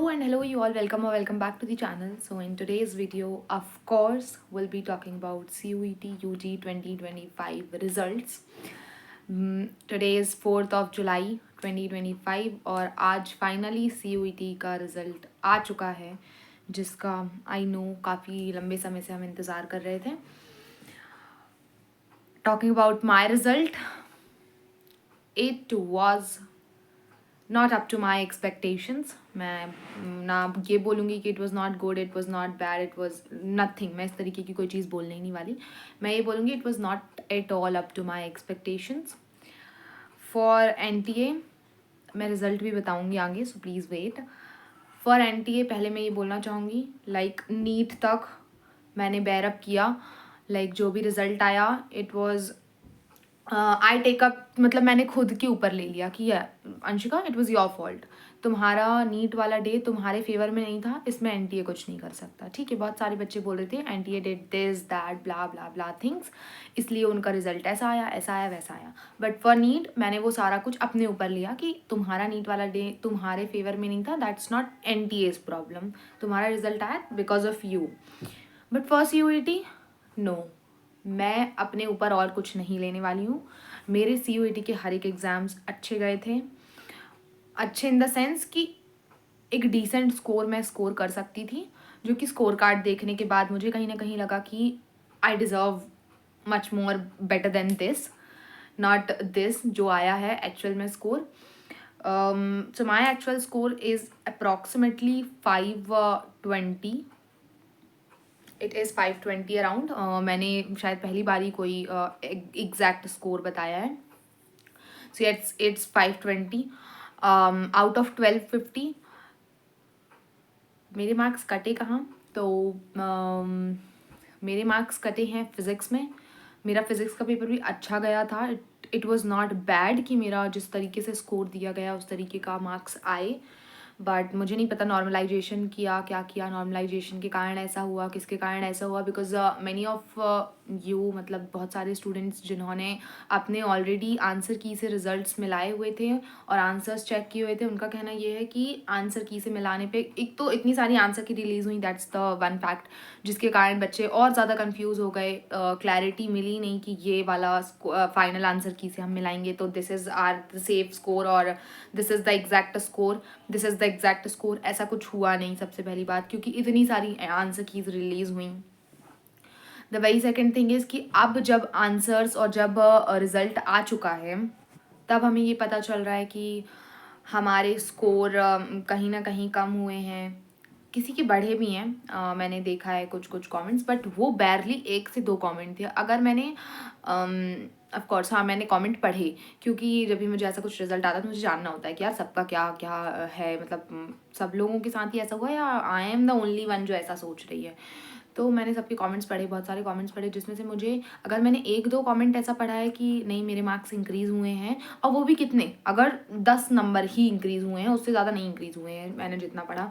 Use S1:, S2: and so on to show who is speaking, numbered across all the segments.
S1: Hello you all, welcome back to the channel. So in today's video, of course, we'll be talking about CUET UG 2025 results. Today is 4th of July 2025 और आज finally CUET का result आ चुका है, जिसका I know काफ़ी लंबे समय से हम इंतज़ार कर रहे थे. Talking about my result, it was not up to my expectations. मैं ना ये बोलूँगी कि it was not good, it was not bad, it was nothing. मैं इस तरीके की कोई चीज़ बोलने ही नहीं वाली. मैं ये बोलूँगी it was not at all up to my expectations. For NTA मैं रिज़ल्ट भी बताऊँगी आगे, so please wait. For NTA पहले मैं ये बोलना चाहूँगी, लाइक नीट तक मैंने बेयरअप किया. लाइक जो भी रिज़ल्ट आया, it was I take up, मतलब मैंने खुद के ऊपर ले लिया कि Anshika, it was your fault. तुम्हारा नीट वाला डे तुम्हारे फेवर में नहीं था, इसमें NTA कुछ नहीं कर सकता. ठीक है, बहुत सारे बच्चे बोल रहे थे NTA did this that blah blah blah things, इसलिए उनका रिजल्ट ऐसा आया वैसा आया. बट फॉर नीट मैंने वो सारा कुछ अपने ऊपर लिया कि तुम्हारा नीट वाला डे तुम्हारे फेवर में नहीं था, दैट्स नॉट NTA's प्रॉब्लम. तुम्हारा रिजल्ट आया because of you. But for CUET no, मैं अपने ऊपर और कुछ नहीं लेने वाली हूँ. मेरे CUET के हर एक एग्ज़ाम्स अच्छे गए थे. अच्छे इन द सेंस कि एक डिसेंट स्कोर मैं स्कोर कर सकती थी, जो कि स्कोर कार्ड देखने के बाद मुझे कहीं ना कहीं लगा कि I deserve much more better than this, not this जो आया है एक्चुअल में score. So my actual score is approximately 520. It is 520 around. मैंने शायद पहली बार ही कोई एग्जैक्ट स्कोर बताया है. So it's 520 out of 1250. मेरे मार्क्स कटे कहाँ? तो मेरे मार्क्स कटे हैं फिज़िक्स में. मेरा फिज़िक्स का पेपर भी अच्छा गया था. इट वॉज़ नॉट बैड कि मेरा जिस तरीके से स्कोर दिया गया उस तरीके का मार्क्स आए. बट मुझे नहीं पता नॉर्मलाइजेशन क्या किया, नॉर्मलाइजेशन के कारण ऐसा हुआ, किसके कारण ऐसा हुआ. बिकॉज मैनी ऑफ यू, मतलब बहुत सारे स्टूडेंट्स जिन्होंने अपने ऑलरेडी आंसर की से रिजल्ट्स मिलाए हुए थे और आंसर्स चेक किए हुए थे, उनका कहना ये है कि आंसर की से मिलाने पे एक तो इतनी सारी आंसर की रिलीज़ हुई, दैट्स द वन फैक्ट, जिसके कारण बच्चे और ज़्यादा कन्फ्यूज़ हो गए. क्लैरिटी मिली नहीं कि ये वाला फाइनल आंसर की से हम मिलाएंगे तो this is are the safe score और this is the exact score, this is the exact score. ऐसा कुछ हुआ नहीं, सबसे पहली बात, क्योंकि इतनी सारी आंसर कीज रिलीज़ हुई. The very second thing is कि अब जब आंसर्स और जब रिज़ल्ट आ चुका है, तब हमें ये पता चल रहा है कि हमारे स्कोर कहीं ना कहीं कम हुए हैं. किसी के बढ़े भी हैं. मैंने देखा है कुछ कमेंट्स, बट वो बैरली 1 से 2 कमेंट थे. अगर मैंने ऑफ कोर्स हाँ मैंने कमेंट पढ़े, क्योंकि जब भी मुझे ऐसा कुछ रिजल्ट आता है तो मुझे जानना होता है कि यार सबका क्या क्या है, मतलब सब लोगों के साथ ही ऐसा हुआ या I am the only one जो ऐसा सोच रही है. तो मैंने सबके कमेंट्स पढ़े, बहुत सारे कमेंट्स पढ़े, जिसमें से मुझे, अगर मैंने 1-2 कमेंट ऐसा पढ़ा है कि नहीं मेरे मार्क्स इंक्रीज़ हुए हैं, और वो भी कितने, अगर 10 नंबर ही इंक्रीज़ हुए हैं, उससे ज़्यादा नहीं इंक्रीज़ हुए हैं मैंने जितना पढ़ा.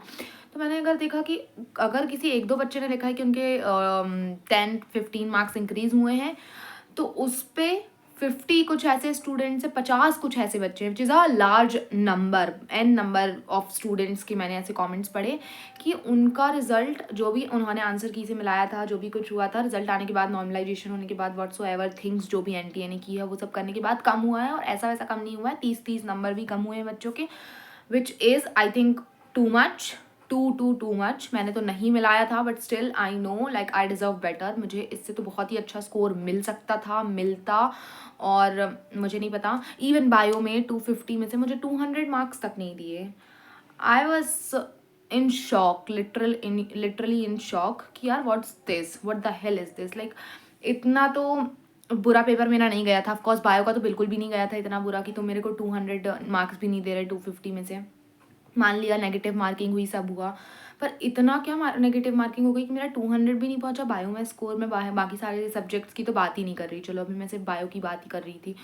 S1: तो मैंने अगर देखा कि अगर किसी 1-2 बच्चे ने लिखा है कि उनके 10-15 मार्क्स इंक्रीज़ हुए हैं, तो उस पर 50 कुछ ऐसे स्टूडेंट्स हैं, 50 कुछ ऐसे बच्चे हैं, which is a large number, n number of students के मैंने ऐसे कमेंट्स पढ़े कि उनका रिजल्ट जो भी उन्होंने आंसर की से मिलाया था, जो भी कुछ हुआ था, रिजल्ट आने के बाद, नॉर्मलाइजेशन होने के बाद, व्हाट्सोएवर थिंग्स जो भी NTA ने की है वो सब करने के बाद कम हुआ है. और ऐसा वैसा कम नहीं हुआ है, 30 नंबर भी कम हुए हैं बच्चों के, which is I think too much, too much. मैंने तो नहीं मिलाया था, but still I know like I deserve better. मुझे इससे तो बहुत ही अच्छा स्कोर मिल सकता था, मिलता. और मुझे नहीं पता, इवन बायो में 250 में से मुझे 200 मार्क्स तक नहीं दिए. I was in shock, literally in shock कि यार what's this, what the hell is this. Like इतना तो बुरा पेपर मेरा नहीं गया था. ऑफकोर्स बायो का तो बिल्कुल भी नहीं गया था इतना बुरा कि तुम मेरे को 200 मार्क्स भी नहीं दे रहे 250 में से. मान लिया नेगेटिव मार्किंग हुई, सब हुआ, पर इतना क्या नेगेटिव मार्किंग हो गई कि मेरा 200 भी नहीं पहुंचा बायो में स्कोर में. बाकी सारे सब्जेक्ट्स की तो बात ही नहीं कर रही, चलो अभी मैं सिर्फ बायो की बात ही कर रही थी.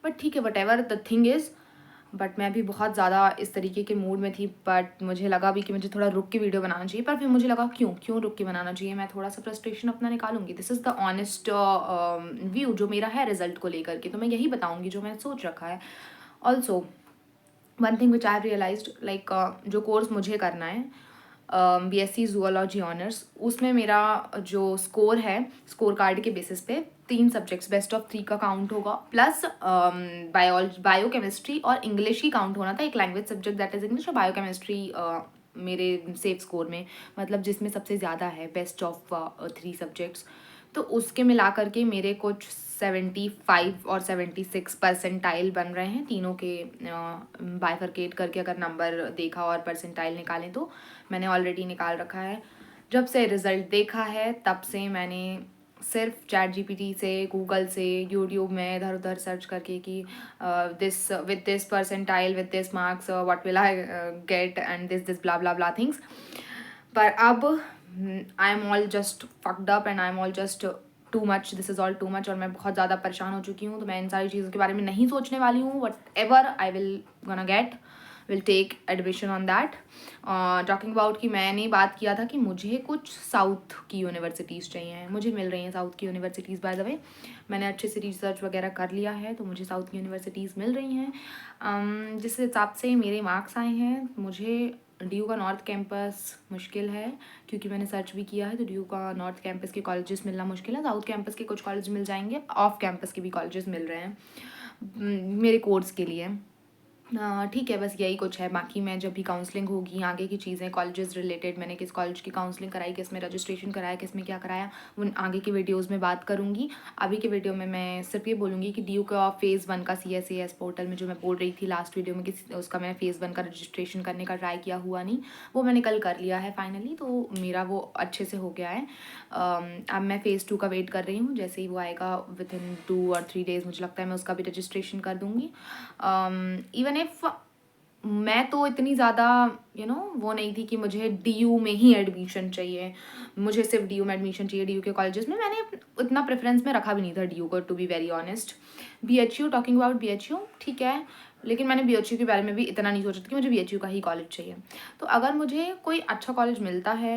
S1: बट ठीक है, what ever the thing is. But मैं भी बहुत ज़्यादा इस तरीके के मूड में थी, बट मुझे लगा भी कि मुझे थोड़ा रुक के वीडियो बनाना चाहिए. पर फिर मुझे लगा क्यों रुक के बनाना चाहिए, मैं थोड़ा सा फ्रस्ट्रेशन अपना निकालूंगी. This is the honest view जो मेरा है रिजल्ट को लेकर के, तो मैं यही बताऊँगी जो मैंने सोच रखा है. Also one thing which I have realised, like जो कोर्स मुझे करना है BSc जूलॉजी ऑनर्स, उसमें मेरा जो स्कोर है, स्कोर कार्ड के बेसिस पे 3 सब्जेक्ट्स बेस्ट ऑफ 3 का काउंट होगा, प्लस बायो केमिस्ट्री और इंग्लिश ही काउंट होना था, एक language subject that is English, और बायो केमिस्ट्री मेरे सेफ स्कोर में, मतलब जिसमें सबसे ज़्यादा है बेस्ट ऑफ 3 सब्जेक्ट्स। तो उसके मिला करके मेरे कुछ 75 और 76 परसेंटाइल बन रहे हैं तीनों के, बाइफरकेट करके अगर नंबर देखा और परसेंटाइल निकालें तो मैंने ऑलरेडी निकाल रखा है। जब से रिज़ल्ट देखा है तब से मैंने सिर्फ ChatGPT से, गूगल से, यूट्यूब में इधर उधर सर्च करके कि this with this percentile with this marks what will I get and this blah blah blah things. पर अब I am all just fucked up and I am all just too much, this is all too much, और मैं बहुत ज़्यादा परेशान हो चुकी हूँ। तो मैं इन सारी चीज़ों के बारे में नहीं सोचने वाली हूँ। Whatever I will gonna get, will take admission on that. Talking about कि मैंने बात किया था कि मुझे कुछ साउथ की यूनिवर्सिटीज़ चाहिए, मुझे मिल रही हैं साउथ की यूनिवर्सिटीज़। बाय द वे मैंने अच्छे से रिसर्च वगैरह कर लिया है, तो मुझे साउथ की यूनिवर्सिटीज़ मिल रही हैं। जिस हिसाब से मेरे मार्क्स आए हैं, मुझे DU का नॉर्थ कैंपस मुश्किल है, क्योंकि मैंने सर्च भी किया है, तो DU का नॉर्थ कैंपस के कॉलेजेस मिलना मुश्किल है। साउथ कैंपस के कुछ कॉलेज मिल जाएंगे, ऑफ कैंपस के भी कॉलेजेस मिल रहे हैं मेरे कोर्स के लिए। ठीक है, बस यही कुछ है। बाकी मैं जब भी काउंसलिंग होगी, आगे की चीज़ें कॉलेजेस रिलेटेड, मैंने किस कॉलेज की काउंसलिंग कराई, किस में रजिस्ट्रेशन कराया, किस में क्या कराया, उन आगे की वीडियोस में बात करूँगी। अभी के वीडियो में मैं सिर्फ ये बोलूँगी कि DU का फेज़ 1 का CSAS पोर्टल में जो मैं बोल रही थी लास्ट वीडियो में कि उसका मैं फेज़ 1 का रजिस्ट्रेशन करने का ट्राई किया, हुआ नहीं, वो मैंने कल कर लिया है फाइनली, तो मेरा वो अच्छे से हो गया है। अब मैं फेज़ 2 का वेट कर रही हूँ, जैसे ही वो आएगा विद इन 2 और 3 डेज़ मुझे लगता है मैं उसका भी रजिस्ट्रेशन कर दूँगी। इवन इफ़ मैं तो इतनी ज़्यादा वो नहीं थी कि मुझे DU में ही एडमिशन चाहिए, मुझे सिर्फ DU में एडमिशन चाहिए, DU के कॉलेजेस में। मैंने उतना प्रेफरेंस में रखा भी नहीं था DU को, to be very honest. BHU, talking about BHU, ठीक है, लेकिन मैंने BHU के बारे में भी इतना नहीं सोचा था कि मुझे BHU का ही कॉलेज चाहिए। तो अगर मुझे कोई अच्छा कॉलेज मिलता है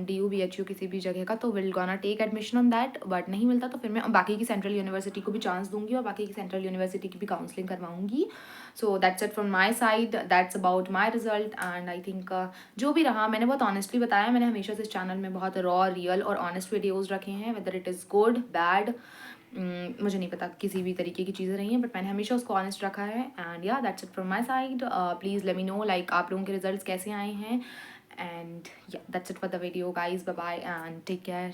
S1: DU BHU किसी भी जगह का, तो will gonna take admission on that, but नहीं मिलता तो फिर मैं बाकी की सेंट्रल यूनिवर्सिटी को भी चांस दूंगी और बाकी की सेंट्रल यूनिवर्सिटी की भी काउंसलिंग करवाऊंगी। So that's it from my side, that's about my result. And I think जो भी रहा मैंने बहुत ऑनेस्टली बताया। मैंने हमेशा से इस चैनल में बहुत रॉ, रियल और ऑनेस्ट वीडियोज़ रखे हैं, whether it is good bad, मुझे नहीं पता किसी भी तरीके की चीज़ें रही हैं, बट मैंने हमेशा उसको ऑनेस्ट रखा है। And yeah that's it from my side. Please let me know like आप लोगों के रिजल्ट्स कैसे आए हैं। And yeah that's it for the video guys, bye bye and take care.